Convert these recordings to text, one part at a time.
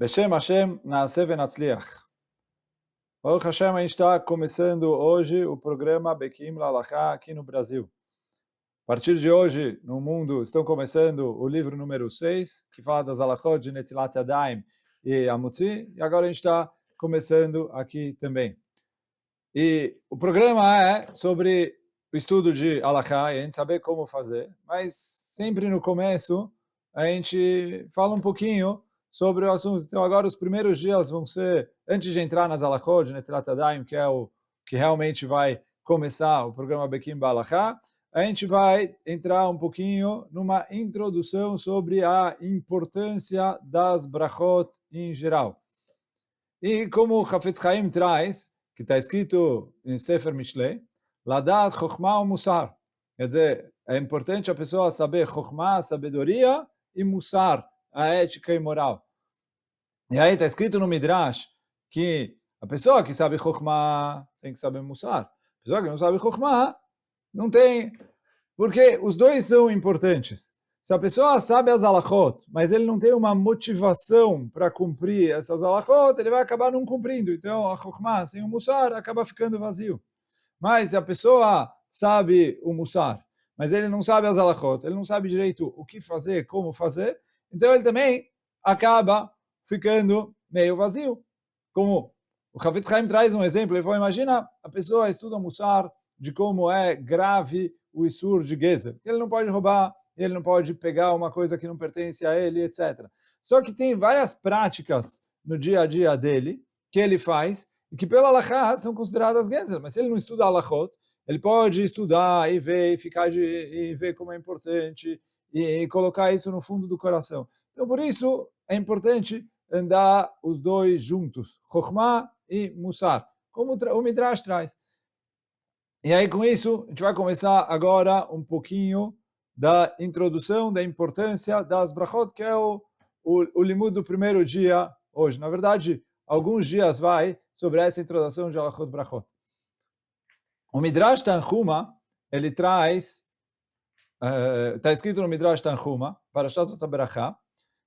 Beshem Hashem, Naaseh Venatzliach. Baruch Hashem, a gente está começando hoje o programa Bekim Lalachá aqui no Brasil. A partir de hoje, no mundo, estão começando o livro número 6, que fala das Halachot de Netilat Yadayim e Amutzi, e agora a gente está começando aqui também. E o programa é sobre o estudo de Halachá, e a gente saber como fazer, mas sempre no começo a gente fala um pouquinho sobre o assunto. Então agora os primeiros dias vão ser, antes de entrar nas Halachot de Netilat Yadayim, que é o que realmente vai começar o programa Bekim Balachá, a gente vai entrar um pouquinho numa introdução sobre a importância das brachot em geral. E como o Hafetz Chaim traz, que está escrito em Sefer Mishlei, Ladat Chokhmah Musar. Quer dizer, é importante a pessoa saber Chokhmah, sabedoria, e Musar, a ética e moral. E aí está escrito no Midrash que a pessoa que sabe Chokhmah tem que saber Musar. A pessoa que não sabe Chokhmah não tem, porque os dois são importantes. Se a pessoa sabe as halachot, mas ele não tem uma motivação para cumprir essas halachot, ele vai acabar não cumprindo. Então, a chokhmah sem o musar acaba ficando vazio. Mas se a pessoa sabe o musar, mas ele não sabe as halachot, ele não sabe direito o que fazer, como fazer, então ele também acaba ficando meio vazio. Como o Hafetz Chaim traz um exemplo, ele falou, imagina a pessoa estuda musar de como é grave o Isur de Gezer. Ele não pode roubar, ele não pode pegar uma coisa que não pertence a ele, etc. Só que tem várias práticas no dia a dia dele que ele faz e que pela Halachá são consideradas Gezer. Mas se ele não estuda Halachot, ele pode estudar e ver, e ver como é importante e colocar isso no fundo do coração. Então, por isso, é importante andar os dois juntos, Chokhmah e Musar, como o Midrash traz. E aí, com isso, a gente vai começar agora um pouquinho da introdução, da importância das brachot, que é o limud do primeiro dia hoje. Na verdade, alguns dias vai sobre essa introdução de halachot brachot. O Midrash Tanhuma, ele traz, está escrito no Midrash Tanhuma, para Shat Berachá,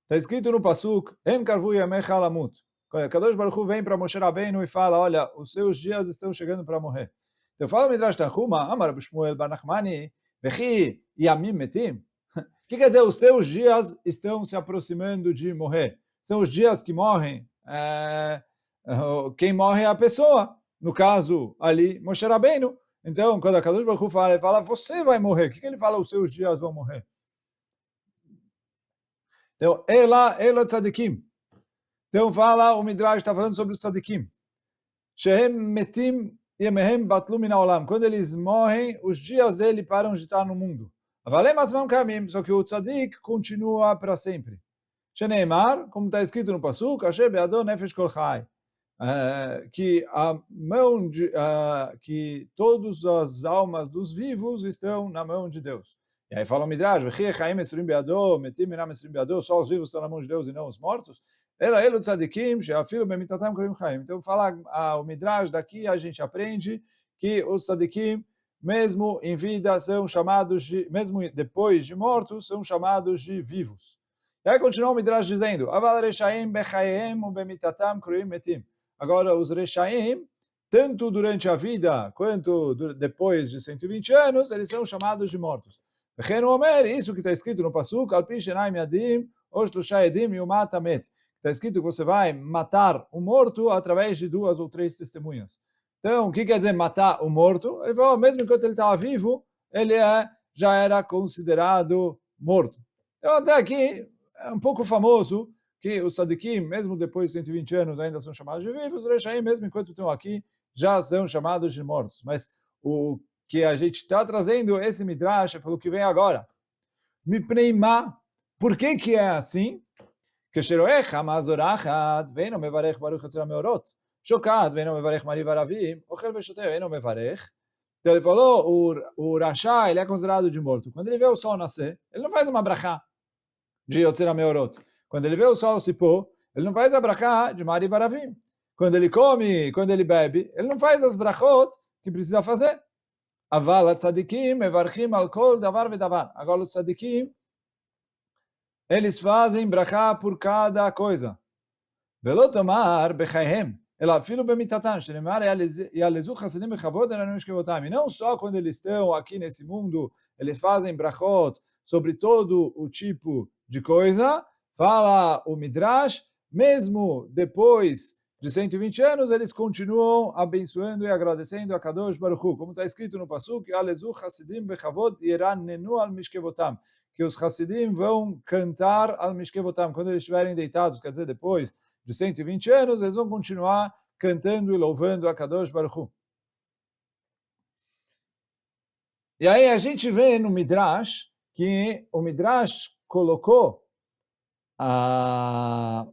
está escrito no Pasuk, En karvu yamecha lamut. Kadosh Baruch Hu vem para Moshe Rabbeinu e fala, olha, os seus dias estão chegando para morrer. Então fala o Midrash Tanhuma, Amar Rabi Shmuel bar Nachmani, Vechi yamim metim. O que quer dizer, os seus dias estão se aproximando de morrer? São os dias que morrem, quem morre é a pessoa. No caso, ali, Moshe Rabbeinu. Então, quando a Kadosh Baruch Hu fala, ele fala, você vai morrer. O que ele fala, os seus dias vão morrer? Então, ela tzadikim. Então, fala, o Midrash está falando sobre os tzadikim. Shehem metim yemehem batlu min haolam. Quando eles morrem, os dias dele param de estar no mundo. Avalem atzmam kamim, só que o tzadik continua para sempre. Sheneimar, como está escrito no Pasuk, Asher be'adon nefesh kol chai. Que a mão que todas as almas dos vivos estão na mão de Deus. E aí fala o Midrash, só os vivos estão na mão de Deus e não os mortos. Então fala o Midrash, daqui a gente aprende que os tzadikim, mesmo em vida, são chamados de, mesmo depois de mortos, são chamados de vivos. E aí continua o Midrash dizendo, agora, os Reshaim, tanto durante a vida quanto depois de 120 anos, eles são chamados de mortos. Isso que está escrito no Pasuk, está escrito que você vai matar o morto através de 2 ou 3 testemunhas. Então, o que quer dizer matar o morto? Ele falou, mesmo enquanto ele estava vivo, ele já era considerado morto. Então, até aqui, é um pouco famoso que os tzadikim, mesmo depois de 120 anos, ainda são chamados de vivos, os Reshaim, mesmo enquanto estão aqui, já são chamados de mortos. Mas o que a gente está trazendo, esse Midrash, é pelo que vem agora. Mipneima, por que é assim? Kesheroech hamazorachat, veino mevarech baruch hatzira meorot, shokat, veino mevarech mariv aravim, ochel veshoteh, veino mevarech. Então ele falou, o Rasha, ele é considerado de morto. Quando ele vê o sol nascer, ele não faz uma brachá de Yotzira Meorot. Quando ele vê o sol se pôr, ele não faz a brachá de Mariv Aravim. Quando ele come, quando ele bebe, ele não faz as brachot que precisa fazer. Aval tzadikim mevarchim al kol davar vedavar. Agora os tzadikim, eles fazem brachá por cada coisa. ולא תאמר בחייהם, אלא אפילו במיתתם, שנאמר, יעלזו חסידים בכבוד אלינו משכבותם. E não só quando eles estão aqui nesse mundo, eles fazem brachot sobre todo o tipo de coisa, fala o Midrash, mesmo depois de 120 anos, eles continuam abençoando e agradecendo a Kadosh Baruch Hu. Como está escrito no Pasuk, Ya'alezu Hasidim bechavod yiranenu al mishkevotam, que os Hasidim vão cantar al mishkevotam, quando eles estiverem deitados, quer dizer, depois de 120 anos, eles vão continuar cantando e louvando a Kadosh Baruch Hu. E aí a gente vê no Midrash, que o Midrash colocou a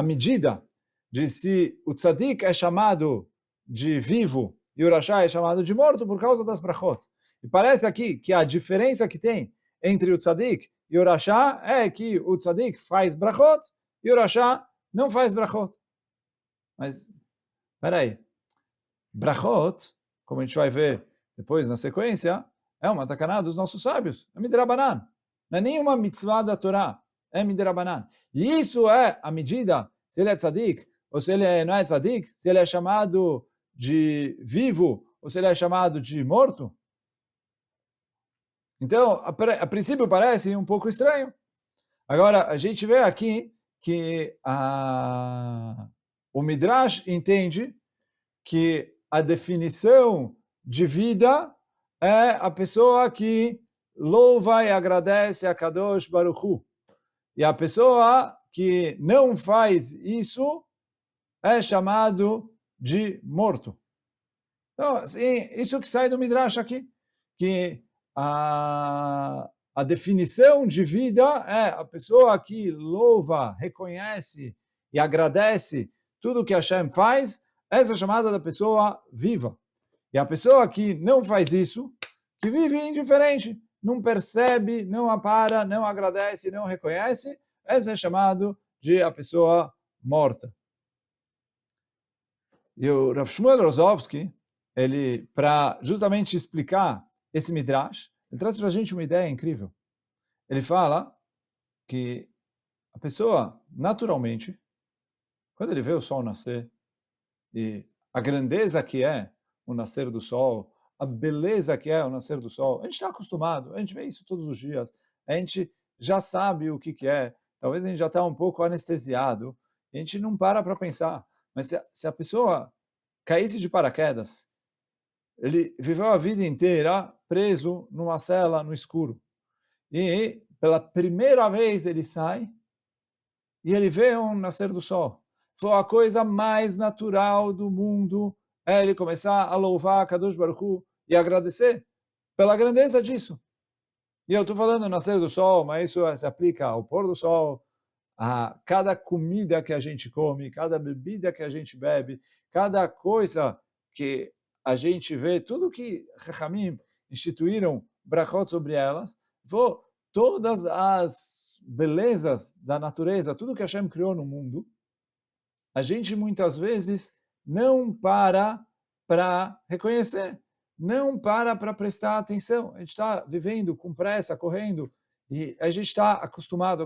medida de se o tzadik é chamado de vivo e o rasha é chamado de morto por causa das brachot. E parece aqui que a diferença que tem entre o tzadik e o rasha é que o tzadik faz brachot e o rasha não faz brachot. Mas, peraí, brachot, como a gente vai ver depois na sequência, é uma takaná dos nossos sábios, é midrabanan. Não é nenhuma mitzvah da Torá, é midrabanan. E isso é a medida, se ele é tzadik, ou se ele não é tzadik, se ele é chamado de vivo, ou se ele é chamado de morto. Então, a princípio parece um pouco estranho. Agora, a gente vê aqui que o Midrash entende que a definição de vida é a pessoa que louva e agradece a Kadosh Baruch Hu. E a pessoa que não faz isso é chamado de morto. Então, assim, isso que sai do Midrash aqui, que a definição de vida é a pessoa que louva, reconhece e agradece tudo que Hashem faz, essa é chamada da pessoa viva. E a pessoa que não faz isso, que vive indiferente, não percebe, não apara, não agradece, não reconhece, essa é chamado de a pessoa morta. E o Rav Shmuel Rozovsky, ele, para justamente explicar esse Midrash, ele traz para a gente uma ideia incrível. Ele fala que a pessoa, naturalmente, quando ele vê o sol nascer, e a grandeza que é o nascer do sol, a beleza que é o nascer do sol, a gente está acostumado, a gente vê isso todos os dias, a gente já sabe o que é, talvez a gente já está um pouco anestesiado, a gente não para pensar. Mas se a pessoa caísse de paraquedas, ele viveu a vida inteira preso numa cela no escuro. E pela primeira vez ele sai e ele vê um nascer do sol. Foi a coisa mais natural do mundo é ele começar a louvar a Kadosh Baruch Hu e agradecer pela grandeza disso. E eu estou falando nascer do sol, mas isso se aplica ao pôr do sol, a cada comida que a gente come, cada bebida que a gente bebe, cada coisa que a gente vê, tudo que Chachamim instituíram brachot sobre elas, todas as belezas da natureza, tudo que Hashem criou no mundo, a gente muitas vezes não para reconhecer, não para prestar atenção. A gente está vivendo com pressa, correndo, e a gente está acostumado,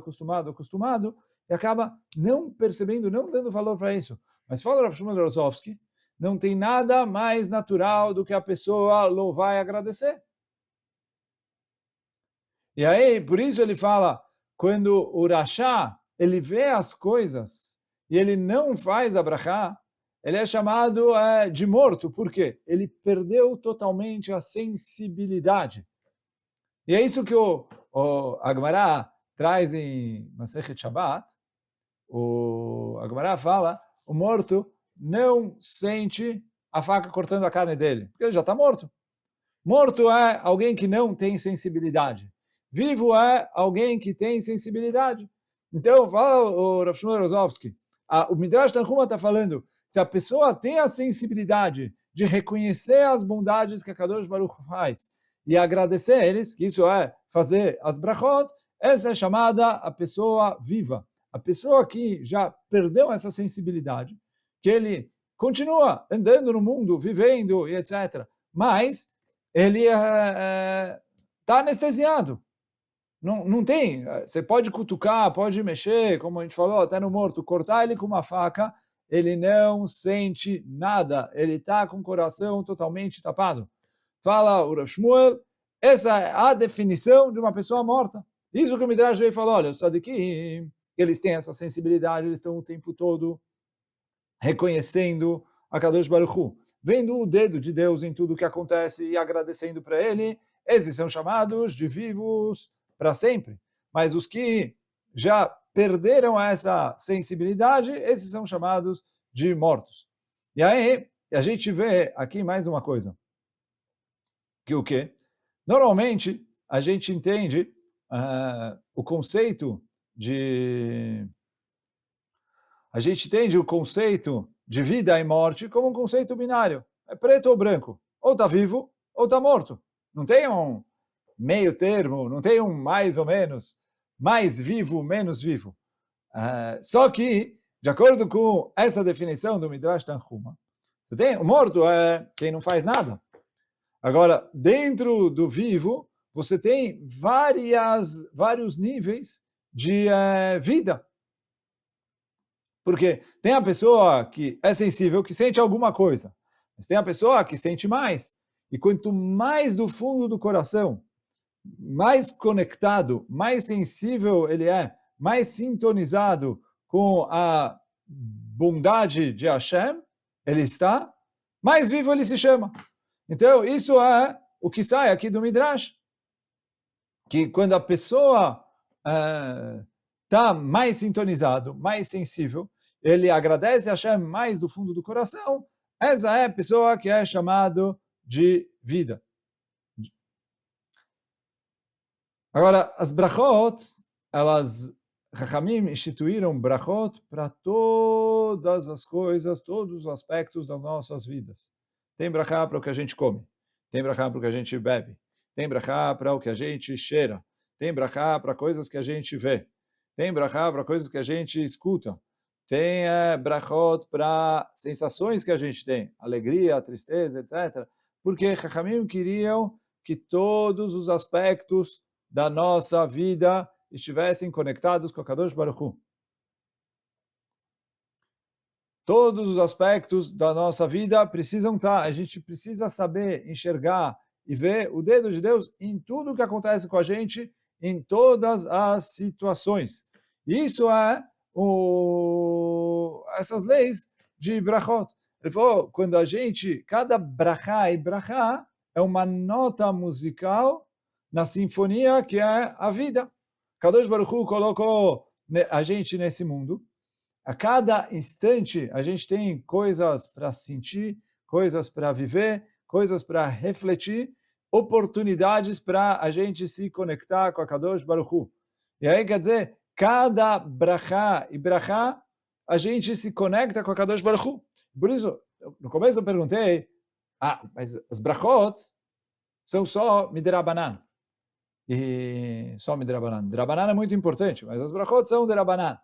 e acaba não percebendo, não dando valor para isso. Mas fala o Rav Shmuel Rozovsky, não tem nada mais natural do que a pessoa louvar e agradecer. E aí, por isso ele fala, quando o Rasha, ele vê as coisas, e ele não faz a brachá, ele é chamado de morto. Por quê? Ele perdeu totalmente a sensibilidade. E é isso que o Agmará traz em Masechet Shabbat. O Agmará fala, o morto não sente a faca cortando a carne dele, porque ele já está morto. Morto é alguém que não tem sensibilidade. Vivo é alguém que tem sensibilidade. Então, fala o Rav Shmuel Rozovsky, o Midrash Tanhuma está falando, se a pessoa tem a sensibilidade de reconhecer as bondades que a Kadosh Baruch faz e agradecer a eles, que isso é fazer as brachot, essa é chamada a pessoa viva. A pessoa que já perdeu essa sensibilidade, que ele continua andando no mundo, vivendo e etc., mas ele está anestesiado. Não tem, você pode cutucar, pode mexer, como a gente falou, até no morto, cortar ele com uma faca, ele não sente nada, ele está com o coração totalmente tapado. Fala o Rav Shmuel, essa é a definição de uma pessoa morta. Isso que o Midrash veio e falou, olha, os tzadikim, eles têm essa sensibilidade, eles estão o tempo todo reconhecendo a Kadosh Baruch Hu, vendo o dedo de Deus em tudo que acontece e agradecendo para ele. Esses são chamados de vivos para sempre. Mas os que já perderam essa sensibilidade, esses são chamados de mortos. E aí, a gente vê aqui mais uma coisa. Que o quê? Normalmente, a gente entende o conceito de... A gente entende o conceito de vida e morte como um conceito binário. É preto ou branco. Ou está vivo, ou está morto. Não tem um meio termo, não tem um mais ou menos, mais vivo, menos vivo. Só que, de acordo com essa definição do Midrash Tanhuma, você tem, o morto é quem não faz nada. Agora, dentro do vivo, você tem vários níveis de vida. Porque tem a pessoa que é sensível, que sente alguma coisa. Mas tem a pessoa que sente mais. E quanto mais do fundo do coração, mais conectado, mais sensível ele é, mais sintonizado com a bondade de Hashem, ele está, mais vivo ele se chama. Então, isso é o que sai aqui do Midrash. Que quando a pessoa está mais sintonizado, mais sensível, ele agradece a Hashem mais do fundo do coração, essa é a pessoa que é chamado de vida. Agora, as brachot, Chachamim instituíram brachot para todas as coisas, todos os aspectos das nossas vidas. Tem brachá para o que a gente come, tem brachá para o que a gente bebe, tem brachá para o que a gente cheira, tem brachá para coisas que a gente vê, tem brachá para coisas que a gente escuta, tem brachot para sensações que a gente tem, alegria, tristeza, etc. Porque Chachamim queriam que todos os aspectos da nossa vida estivessem conectados com a Kadosh Baruch Hu. Todos os aspectos da nossa vida precisam estar, a gente precisa saber enxergar e ver o dedo de Deus em tudo que acontece com a gente, em todas as situações. Isso é essas leis de brachot. Ele falou, quando a gente, cada brachá e brachá é uma nota musical na sinfonia que é a vida. Kadosh Baruch Hu colocou a gente nesse mundo. A cada instante a gente tem coisas para sentir, coisas para viver, coisas para refletir, oportunidades para a gente se conectar com a Kadosh Baruch Hu. E aí quer dizer, cada brachá e brachá a gente se conecta com a Kadosh Baruch Hu. Por isso, no começo eu perguntei, mas as brachot são só midrabanan. E só midrabanan. Midrabanan é muito importante, mas as brachot são midrabanan.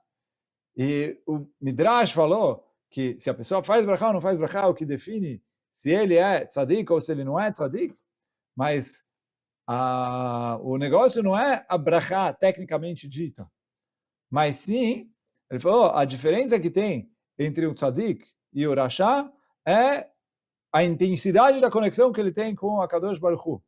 E o Midrash falou que se a pessoa faz brachá ou não faz brachá, o que define se ele é tzadik ou se ele não é tzadik, mas o negócio não é a brachá tecnicamente dita, mas sim, ele falou, a diferença que tem entre o tzadik e o rashá é a intensidade da conexão que ele tem com a Kadosh Baruch Hu.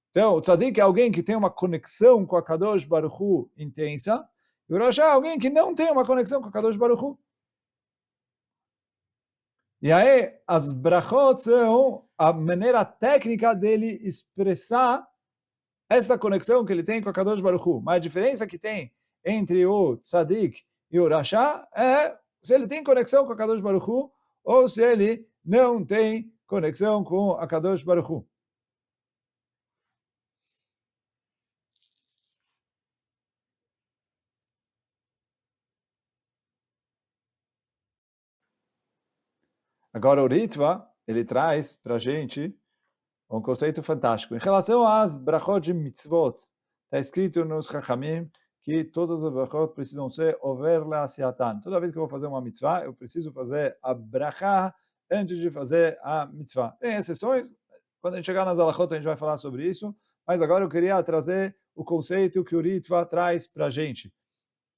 Então, o tzadik é alguém que tem uma conexão com a Kadosh Baruch Hu intensa, e o rashá é alguém que não tem uma conexão com a Kadosh Baruch Hu. E aí, as brachot são a maneira técnica dele expressar essa conexão que ele tem com a Kadosh Baruch Hu. Mas a diferença que tem entre o tzadik e o rashá é se ele tem conexão com a Kadosh Baruch Hu ou se ele não tem conexão com a Kadosh Baruch Hu. Agora o Ritva, ele traz para a gente um conceito fantástico. Em relação às brachot de mitzvot, está escrito nos Chachamim que todas as brachot precisam ser over le'asiatan. Toda vez que eu vou fazer uma mitzvah, eu preciso fazer a brachá antes de fazer a mitzvah. Tem exceções, quando a gente chegar nas alachot a gente vai falar sobre isso, mas agora eu queria trazer o conceito que o Ritva traz para a gente,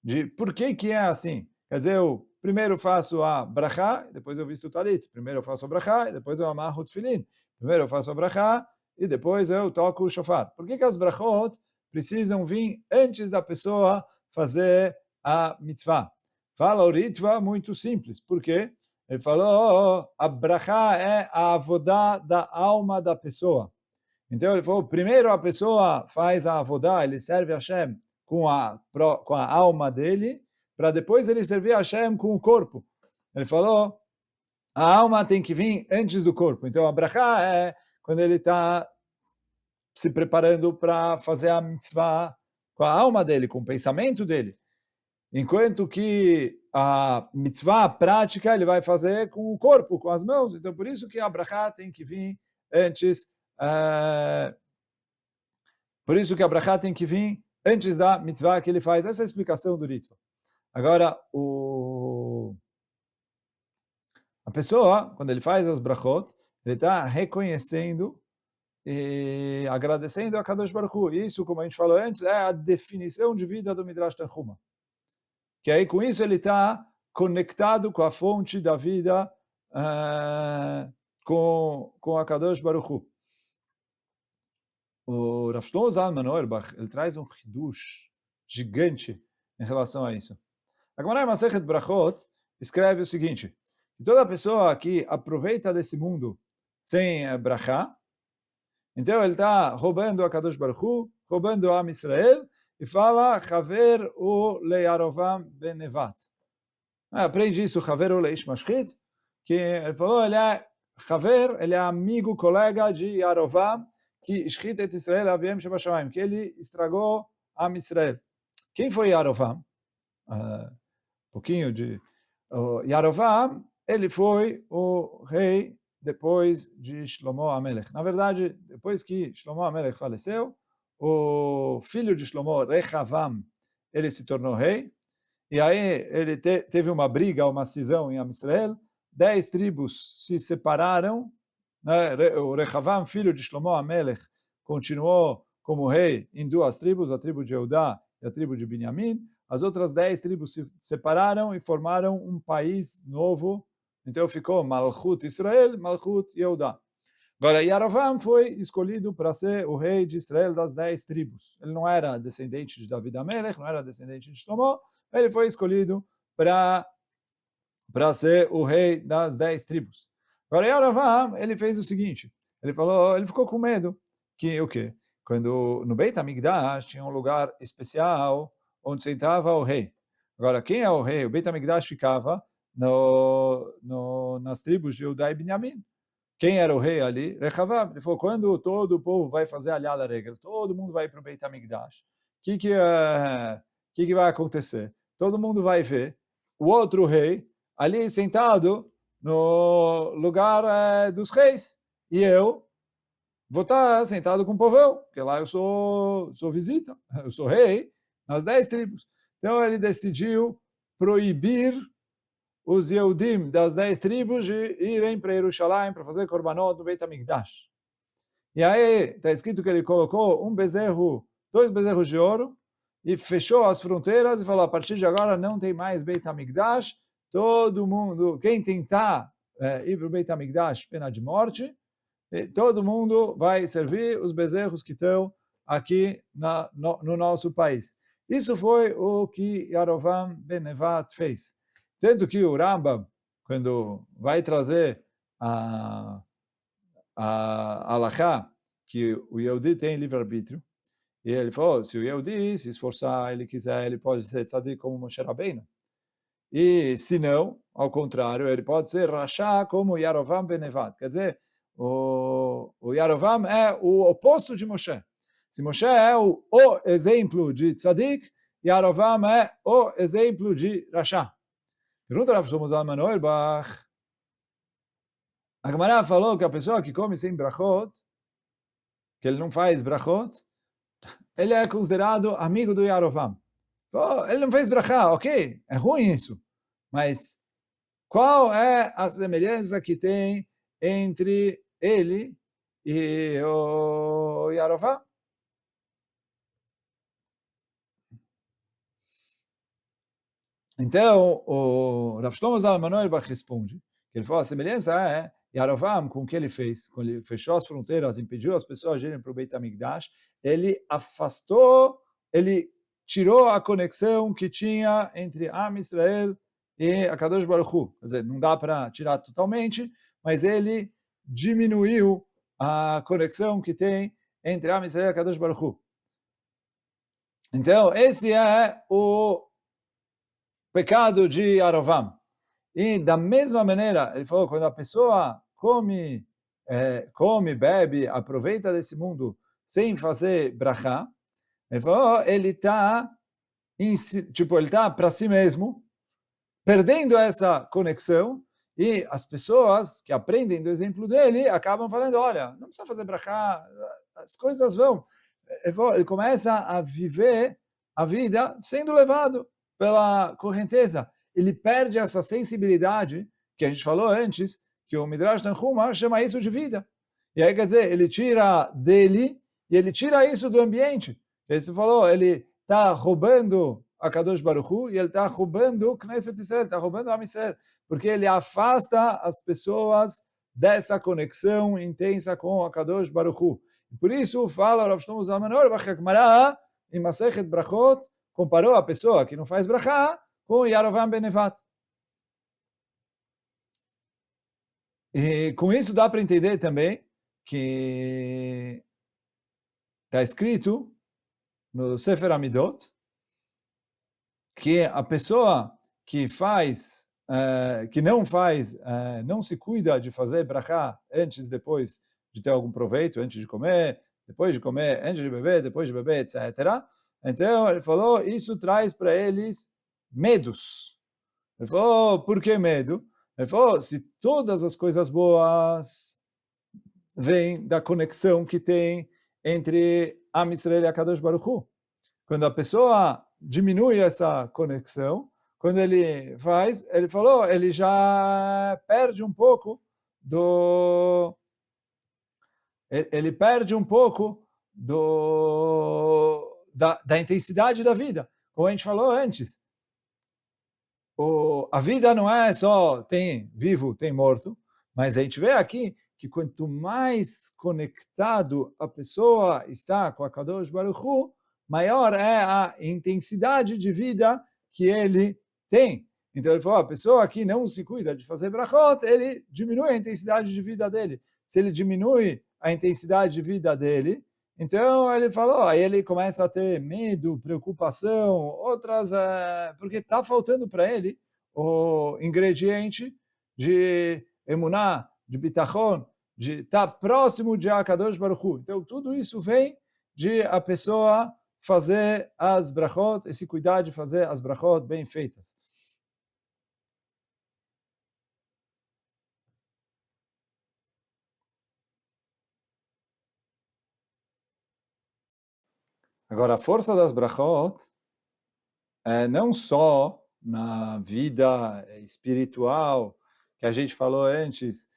de por que é assim. Quer dizer, eu primeiro faço a brachá, depois eu visto o talit. Primeiro eu faço a brachá, e depois eu amarro o tefilin. Primeiro eu faço a brachá, e depois eu toco o shofar. Por que as brachot precisam vir antes da pessoa fazer a mitzvah? Fala o Ritva, muito simples. Por quê? Ele falou, a brachá é a avodá da alma da pessoa. Então ele falou, primeiro a pessoa faz a avodá, ele serve a Hashem com a alma dele, para depois ele servir a Hashem com o corpo. Ele falou, a alma tem que vir antes do corpo. Então a brachá é quando ele está se preparando para fazer a mitzvah com a alma dele, com o pensamento dele. Enquanto que a mitzvah prática ele vai fazer com o corpo, com as mãos. Então por isso que a brachá tem que vir antes. Por isso que a brachá tem que vir antes da mitzvah que ele faz. Essa é a explicação do Ritva. Agora, a pessoa, quando ele faz as brachot, ele está reconhecendo e agradecendo a Kadosh Baruch Hu. Isso, como a gente falou antes, é a definição de vida do Midrash Tanhuma. Que aí, com isso, ele está conectado com a fonte da vida, com a Kadosh Baruch Hu. O Rav Shlomo Zalman Auerbach, ele traz um hidush gigante em relação a isso. A Gemara Masechet Brachot escreve o seguinte, que toda pessoa que aproveita desse mundo sem brachá, então ele está roubando a Kadosh Baruch Hu, roubando a Am Israel, e fala, Chaver u le'yarovam ben Nevat. Aprende isso, Chaver u leish mashchit, que ele falou, ele é Chaver, ele é amigo, colega de Yarovam, que escrita et Israel aviem shebashamayim, que ele estragou Am Israel. Quem foi Yarovam? Pouquinho de Yarovam, ele foi o rei depois de Shlomo HaMelech. Na verdade, depois que Shlomo HaMelech faleceu, o filho de Shlomo, Rechavam, ele se tornou rei, e aí ele teve uma briga, uma cisão em Am Israel, 10 tribos se separaram, né? O Rechavam, filho de Shlomo HaMelech, continuou como rei em 2 tribos, a tribo de Eudá e a tribo de Binyamin. As outras 10 tribos se separaram e formaram um país novo. Então ficou Malchut Israel, Malchut Yehudá. Agora, Yarovam foi escolhido para ser o rei de Israel das 10 tribos. Ele não era descendente de David HaMelech, não era descendente de Shlomo, ele foi escolhido para ser o rei das 10 tribos. Agora, Yarovam, ele fez o seguinte, ele ficou com medo, que o quê? Quando no Beit HaMikdash tinha um lugar especial, onde sentava o rei. Agora, quem é o rei? O Beit HaMikdash ficava nas tribos de Judá e Binyamin. Quem era o rei ali? Rechavam. Ele falou, quando todo o povo vai fazer Aliyah Regel, todo mundo vai para o Beit HaMikdash, o que vai acontecer? Todo mundo vai ver o outro rei ali sentado no lugar dos reis. E eu vou estar sentado com o povão, porque lá eu sou visita, eu sou rei, nas 10 tribos. Então ele decidiu proibir os Yehudim das 10 tribos de irem para Jerusalém para fazer korbanot no Beit HaMikdash. E aí está escrito que ele colocou 2 bezerros de ouro e fechou as fronteiras e falou, a partir de agora não tem mais Beit HaMikdash, todo mundo, quem tentar ir para o Beit HaMikdash, pena de morte, todo mundo vai servir os bezerros que estão aqui no nosso país. Isso foi o que Yarovam ben Nevat fez. Tanto que o Rambam, quando vai trazer a Halachá, que o Yehudi tem livre-arbítrio, e ele falou, se o Yehudi se esforçar, ele quiser, ele pode ser tzadik como Moshe Rabbeinu. E se não, ao contrário, ele pode ser Rasha como Yarovam ben Nevat. Quer dizer, o Yarovam é o oposto de Moshe. Se Moshe é o exemplo de tzadik, Yarovam é o exemplo de Rasha. Pergunta para o Zalman Auerbach. A Gemara falou que a pessoa que come sem brachot, que ele não faz brachot, ele é considerado amigo do Yarovam. Ele não fez brachá, ok, é ruim isso. Mas qual é a semelhança que tem entre ele e o Yarovam? Então, o Rav Shlomo Zalman Auerbach responde, que ele falou, a semelhança é Yarovam, com o que ele fez, quando ele fechou as fronteiras, impediu as pessoas de irem para o Beit HaMikdash, ele afastou, ele tirou a conexão que tinha entre Am Israel e a Kadosh Baruch Hu. Quer dizer, não dá para tirar totalmente, mas ele diminuiu a conexão que tem entre Am Israel e a Kadosh Baruch Hu. Então, esse é o pecado de Arovam. E da mesma maneira, ele falou, quando a pessoa come, bebe, aproveita desse mundo sem fazer brachá, ele falou, ele está ele tá para si mesmo, perdendo essa conexão, e as pessoas que aprendem do exemplo dele acabam falando, olha, não precisa fazer brachá, as coisas vão. Ele começa a viver a vida sendo levado pela correnteza. Ele perde essa sensibilidade que a gente falou antes, que o Midrash Tanhuma chama isso de vida. E aí, quer dizer, ele tira dele e ele tira isso do ambiente. Ele falou, ele está roubando a Kadosh Baruch Hu e ele está roubando Knesset Israel, está roubando a Am Israel, porque ele afasta as pessoas dessa conexão intensa com a Kadosh Baruch Hu. Por isso, fala Rav Shlomo Zalman Auerbach, a Gemara, em Masechet Brachot, comparou a pessoa que não faz brachá com Yarovam ben Nevat. E com isso dá para entender também que está escrito no Sefer Amidot que a pessoa que faz, que não faz, não se cuida de fazer brachá antes e depois de ter algum proveito, antes de comer, depois de comer, antes de beber, depois de beber, etc. Então, ele falou, isso traz para eles medos. Ele falou, por que medo? Ele falou, se todas as coisas boas vêm da conexão que tem entre Am Israel e a Kadosh Baruch Hu. Quando a pessoa diminui essa conexão, quando ele faz, ele falou, ele já perde um pouco do... Ele perde um pouco da intensidade da vida. Como a gente falou antes, a vida não é só tem vivo, tem morto, mas a gente vê aqui que quanto mais conectado a pessoa está com a Kadosh Baruch Hu, maior é a intensidade de vida que ele tem. Então ele falou, a pessoa que não se cuida de fazer brachot, ele diminui a intensidade de vida dele. Se ele diminui a intensidade de vida dele, então ele falou, aí ele começa a ter medo, preocupação, outras, porque está faltando para ele o ingrediente de emuná, de bitachon, de estar próximo de Akadosh Baruch Hu. Então tudo isso vem de a pessoa fazer as brachot, esse cuidar de fazer as brachot bem feitas. Agora, a força das brachot é não só na vida espiritual, que a gente falou antes,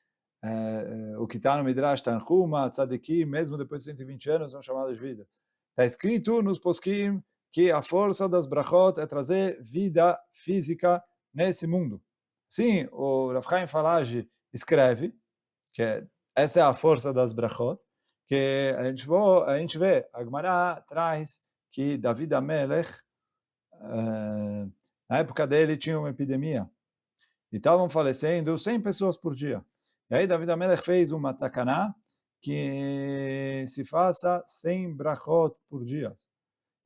o que está no Midrash Tanhuma, Tzadikim, mesmo depois de 120 anos, são chamados de vida. Está escrito nos poskim que a força das brachot é trazer vida física nesse mundo. Sim, o Rav Chaim Falage escreve que essa é a força das brachot, que a gente vê, a Gemara traz que David Amelech, na época dele tinha uma epidemia, e estavam falecendo 100 pessoas por dia. E aí David Amelech fez uma takaná que se faça 100 brachot por dia.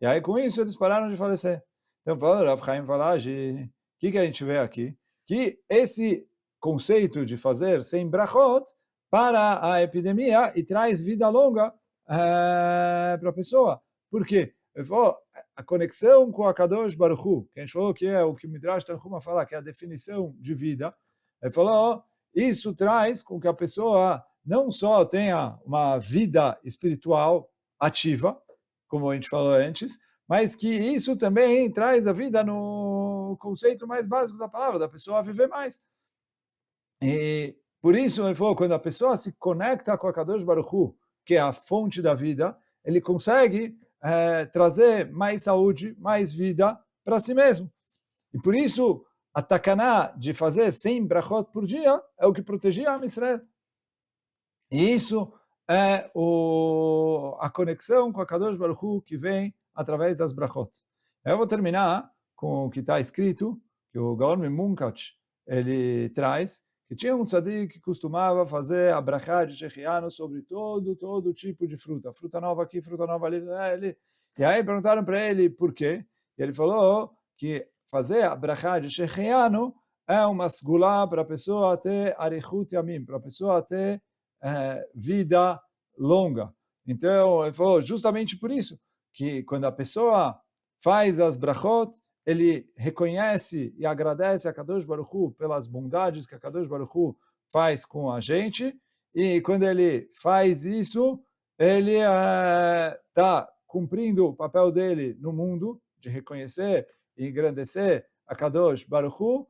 E aí com isso eles pararam de falecer. Então falando Rav Chaim Falage, o que a gente vê aqui? Que esse conceito de fazer 100 brachot para a epidemia e traz vida longa para a pessoa. Por quê? Ele falou, a conexão com a Kadosh Baruch Hu, que a gente falou que é o que o Midrash Tanhuma fala, que é a definição de vida. Ele falou, isso traz com que a pessoa não só tenha uma vida espiritual ativa, como a gente falou antes, mas que isso também traz a vida no conceito mais básico da palavra, da pessoa viver mais. E por isso ele falou, quando a pessoa se conecta com a Kadosh Baruch Hu, que é a fonte da vida, ele consegue trazer mais saúde, mais vida para si mesmo. E por isso, a takaná de fazer 100 brachot por dia é o que protegia a Israel. E isso é a conexão com a Kadosh Baruch Hu que vem através das brachot. Eu vou terminar com o que está escrito, que o Gaon Munkach ele traz, que tinha um tzadik que costumava fazer a brachá de Shechianu sobre todo tipo de fruta. Fruta nova aqui, fruta nova ali. E aí perguntaram para ele por quê. E ele falou que fazer a brachá de Shechianu é uma segulá para a pessoa ter arichut yamim, para a pessoa ter vida longa. Então, ele falou justamente por isso, que quando a pessoa faz as brachot, ele reconhece e agradece a Kadosh Baruch Hu pelas bondades que a Kadosh Baruch Hu faz com a gente, e quando ele faz isso, ele está cumprindo o papel dele no mundo, de reconhecer e engrandecer a Kadosh Baruch Hu.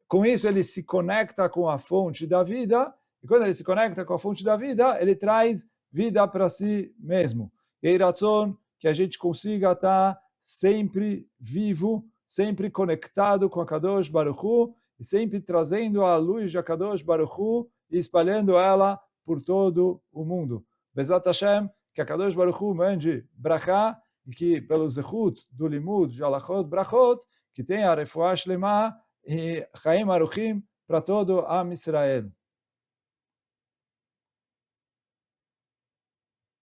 Com isso ele se conecta com a fonte da vida, e quando ele se conecta com a fonte da vida, ele traz vida para si mesmo. E ratzon, que a gente consiga estar sempre vivo, sempre conectado com a Kadosh Baruch Hu, e sempre trazendo a luz de Kadosh Baruch Hu e espalhando ela por todo o mundo. Bezat Hashem, que a Kadosh Baruch Hu mande brachá, e que pelo zechut do limud de alachot brachot, que tenha refuah shlema e chaim aruchim para todo Am Israel.